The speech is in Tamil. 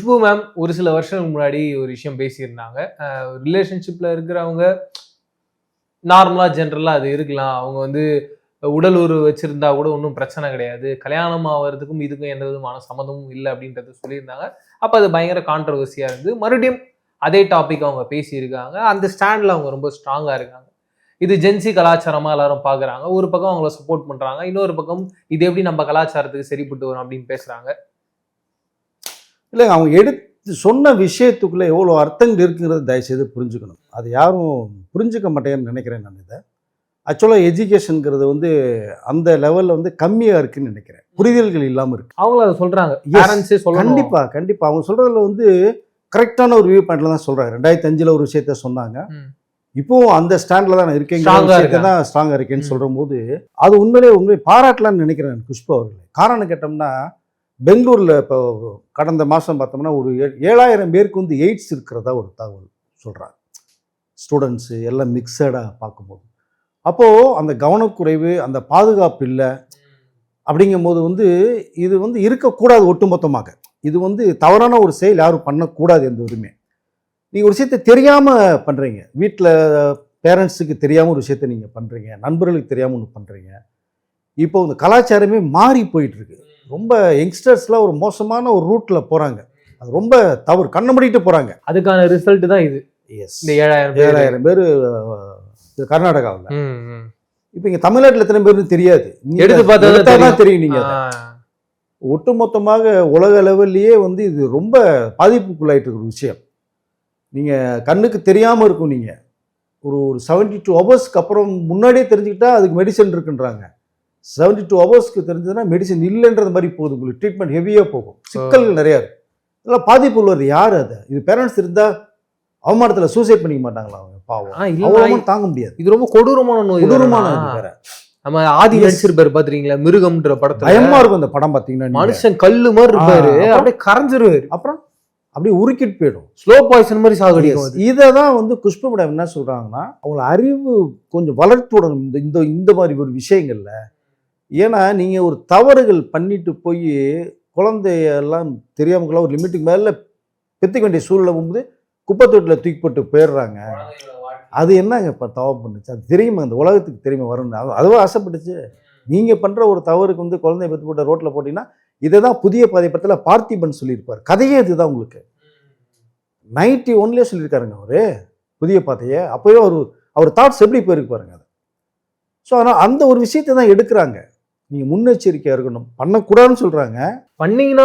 குஷ்பு மேம் ஒரு சில வருஷங்களுக்கு முன்னாடி ஒரு விஷயம் பேசியிருந்தாங்க. ரிலேஷன்ஷிப்ல இருக்கிறவங்க நார்மலா ஜென்ரலா அது இருக்கலாம். அவங்க வந்து உடல் உறவு வச்சிருந்தா கூட ஒன்றும் பிரச்சனை கிடையாது. கல்யாணம் ஆவறதுக்கும் இதுக்கும் எந்த விதமான சம்மந்தமும் இல்ல அப்படின்றத சொல்லியிருந்தாங்க. அப்ப அது பயங்கர கான்ட்ரோவர்சியா இருந்தது. மறுபடியும் அதே டாபிக் அவங்க பேசியிருக்காங்க. அந்த ஸ்டாண்ட்ல அவங்க ரொம்ப ஸ்ட்ராங்கா இருக்காங்க. இது ஜென்சி கலாச்சாரமா எல்லாரும் பார்க்குறாங்க. ஒரு பக்கம் அவங்கள சப்போர்ட் பண்றாங்க. இன்னொரு பக்கம் இது எப்படி நம்ம கலாச்சாரத்துக்கு சரிப்பட்டு வரும் அப்படின்னு பேசுறாங்க. இல்லை, அவங்க எடுத்து சொன்ன விஷயத்துக்குள்ளே எவ்வளோ அர்த்தங்கள் இருக்குங்கிறத தயவுசெய்து புரிஞ்சுக்கணும். அது யாரும் புரிஞ்சுக்க மாட்டேன்னு நினைக்கிறேன் நான். இதை ஆக்சுவலாக எஜுகேஷனுங்கிறது வந்து அந்த லெவலில் வந்து கம்மியாக இருக்குன்னு நினைக்கிறேன். புரிதல்கள் இல்லாமல் இருக்கு. அவங்களும் அதை சொல்றாங்க. பேரண்ட்ஸே சொல்லணும். கண்டிப்பாக அவங்க சொல்கிறதுல வந்து கரெக்டான ஒரு வியூ பாயிண்ட்ல தான் சொல்கிறாங்க. 2005 ஒரு விஷயத்த சொன்னாங்க. இப்போவும் அந்த ஸ்டாண்டில் தான் நான் இருக்கேன், தான் ஸ்ட்ராங்காக இருக்கேன்னு சொல்கிற போது அது உண்மையை பாராட்டலான்னு நினைக்கிறேன் குஷ்பு அவர்களை. காரணம் கேட்டோம்னா, பெங்களூரில் இப்போ கடந்த மாதம் பார்த்தோம்னா ஒரு 7000 பேருக்கு வந்து எய்ட்ஸ் இருக்கிறதா ஒரு தகவல் சொல்கிறாங்க. ஸ்டூடெண்ட்ஸு எல்லாம் மிக்சடாக பார்க்கும்போது, அப்போது அந்த கவனக்குறைவு, அந்த பாதுகாப்பு இல்லை அப்படிங்கும்போது வந்து இது வந்து இருக்கக்கூடாது. ஒட்டுமொத்தமாக இது வந்து தவறான ஒரு செயல் யாரும் பண்ணக்கூடாது. எந்த உரிமை நீங்கள் ஒரு விஷயத்தை தெரியாமல் பண்ணுறீங்க, வீட்டில் பேரண்ட்ஸுக்கு தெரியாமல் ஒரு விஷயத்தை நீங்கள் பண்ணுறீங்க, நண்பர்களுக்கு தெரியாமல் ஒன்று பண்ணுறீங்க. இப்போ இந்த கலாச்சாரமே மாறி போயிட்டுருக்கு. ரொம்ப யங்ஸ்டர்ஸ்லாம் ஒரு மோசமான ஒரு ரூட்டில் போகிறாங்க. அது ரொம்ப தவறு, கண்ணை மூடிட்டு போகிறாங்க. அதுக்கான ரிசல்ட் தான் இது. எஸ், இந்த 7000 பேர் கர்நாடகாவில். இப்போ இங்கே தமிழ்நாட்டில் எத்தனை பேர்னு தெரியாது, எடுத்து பார்த்தா தான் தெரியும். நீங்கள் ஒட்டுமொத்தமாக உலக லெவல்லையே வந்து இது ரொம்ப பாதிப்புக்குள்ளாயிட்டு இருக்கிற விஷயம். நீங்கள் கண்ணுக்கு தெரியாமல் இருக்கும். நீங்கள் ஒரு 72 ஹவர்ஸ்க்கு அப்புறம் முன்னாடியே தெரிஞ்சுக்கிட்டா அதுக்கு மெடிசன் இருக்குன்றாங்க. 72 ஹவர்ஸ்க்கு தெரிஞ்சதுன்னா மெடிசன் இல்லைன்றது மாதிரி போகுது. உங்களுக்கு ட்ரீட்மெண்ட் ஹெவியாக போகும், சிக்கல்கள் நிறையா இருக்குது. இதெல்லாம் பாதிப்பு உள்ளது யார்? அது இது பேரண்ட்ஸ் இருந்தால் அவமானத்தில் சூசைட் பண்ணிக்க மாட்டாங்களா? அவங்க பாவம் தாங்க முடியாது. இது ரொம்ப கொடூரமான நோய். கொடூரமான வேற. நம்ம ஆதி நடிச்சிருப்பாரு பாத்தீங்களா, மிருகம்ன்ற படத்துல. பயமா இருக்கும் அந்த படம். பாத்தீங்கன்னா மனுஷன் கல்லு மாதிரி இருப்பாரு, அப்படியே கரைஞ்சிருவாரு, அப்புறம் அப்படியே உருக்கிட்டு போயிடும். ஸ்லோ பாய்சன் மாதிரி சாகடிக்கும். இதை தான் வந்து குஷ்பு மேடம் என்ன சொல்றாங்கன்னா, அவங்கள அறிவு கொஞ்சம் வளர்த்துடணும் இந்த மாதிரி ஒரு விஷயங்கள்ல. ஏன்னா நீங்க ஒரு தவறுகள் பண்ணிட்டு போய் குழந்தையெல்லாம் தெரியாமலாம் ஒரு லிமிட்டுக்கு மேல பெற்றுக்க வேண்டிய சூழ்நிலை போகும்போது குப்பை தொட்டில் தூக்கி போட்டு போயிடுறாங்க. அது என்னங்க இப்போ தவறு பண்ணுச்சு? அது தெரியுமா? அந்த உலகத்துக்கு தெரியுமா வரும்னு அதுவும் ஆசைப்பட்டுச்சு. நீங்கள் பண்ணுற ஒரு தவறுக்கு வந்து குழந்தைய பெற்று போட்ட ரோட்டில் போட்டிங்கன்னா, இதை தான் புதிய பாதை படத்தில் பார்த்திபன் சொல்லியிருப்பார். கதையே இதுதான். உங்களுக்கு 91 சொல்லியிருக்காருங்க அவரு புதிய பாதையை. அப்போயே அவர் தாட்ஸ் எப்படி போயிருக்கு பாருங்க அது. ஸோ ஆனால் அந்த ஒரு விஷயத்தை தான் எடுக்கிறாங்க. நீங்கள் முன்னெச்சரிக்கையாக இருக்கணும், பண்ணக்கூடாதுன்னு சொல்கிறாங்க. பண்ணீங்கன்னா